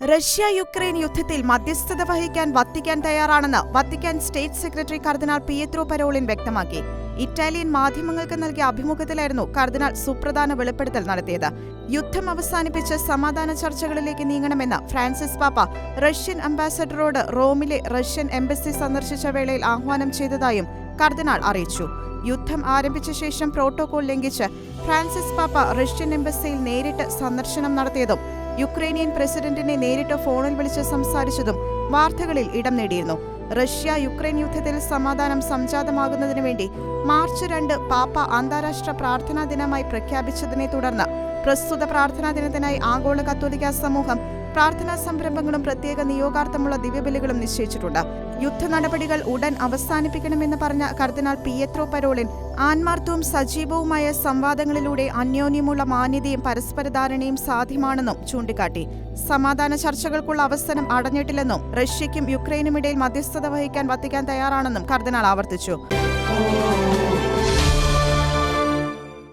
റഷ്യ-യുക്രൈൻ യുദ്ധത്തിൽ മധ്യസ്ഥത വഹിക്കാൻ വത്തിക്കാൻ തയ്യാറാണെന്ന് വത്തിക്കാൻ സ്റ്റേറ്റ് സെക്രട്ടറി കർദിനാൾ പിയത്രോ പരോളിൻ വ്യക്തമാക്കി. ഇറ്റാലിയൻ മാധ്യമങ്ങൾക്ക് നൽകിയ അഭിമുഖത്തിലായിരുന്നു കർദിനാൾ സുപ്രധാന വെളിപ്പെടുത്തൽ നടത്തിയത്. യുദ്ധം അവസാനിപ്പിച്ച് സമാധാന ചർച്ചകളിലേക്ക് നീങ്ങണമെന്ന് ഫ്രാൻസിസ് പാപ്പ റഷ്യൻ അംബാസഡറോട് റോമിലെ റഷ്യൻ എംബസി സന്ദർശിച്ച വേളയിൽ ആഹ്വാനം ചെയ്തതായും കർദിനാൾ അറിയിച്ചു. യുദ്ധം ആരംഭിച്ച ശേഷം പ്രോട്ടോകോൾ ലംഘിച്ച് ഫ്രാൻസിസ് പാപ്പ റഷ്യൻ എംബസിയിൽ നേരിട്ട് സന്ദർശനം നടത്തിയതും യുക്രൈനിയൻ പ്രസിഡന്റിനെ നേരിട്ട് ഫോണിൽ വിളിച്ച് സംസാരിച്ചതും വാർത്തകളിൽ ഇടം നേടിയിരുന്നു. റഷ്യ-യുക്രൈൻ യുദ്ധത്തിൽ സമാധാനം സംജാതമാകുന്നതിനു വേണ്ടി മാർച്ച് 2 പാപ്പ അന്താരാഷ്ട്ര പ്രാർത്ഥനാ ദിനമായി പ്രഖ്യാപിച്ചതിനെ തുടർന്ന് പ്രസ്തുത പ്രാർത്ഥനാ ദിനത്തിനായി ആഗോള കത്തോലിക്ക സമൂഹം പ്രാർത്ഥനാ സംരംഭങ്ങളും പ്രത്യേക നിയോഗാർത്ഥമുള്ള ദിവ്യബലികളും നിശ്ചയിച്ചിട്ടുണ്ട്. യുദ്ധ നടപടികൾ ഉടൻ അവസാനിപ്പിക്കണമെന്ന് പറഞ്ഞ കർദിനാൾ പിയത്രോ പരോളിൻ ആത്മാർത്ഥവും സജീവവുമായ സംവാദങ്ങളിലൂടെ അന്യോന്യമുള്ള മാന്യതയും പരസ്പരധാരണയും സാധ്യമാണെന്നും ചൂണ്ടിക്കാട്ടി. സമാധാന ചർച്ചകൾക്കുള്ള അവസരം അടഞ്ഞിട്ടില്ലെന്നും റഷ്യയ്ക്കും യുക്രൈനുമിടയിൽ മധ്യസ്ഥത വഹിക്കാൻ വത്തിക്കാൻ തയ്യാറാണെന്നും കർദിനാൾ ആവർത്തിച്ചു.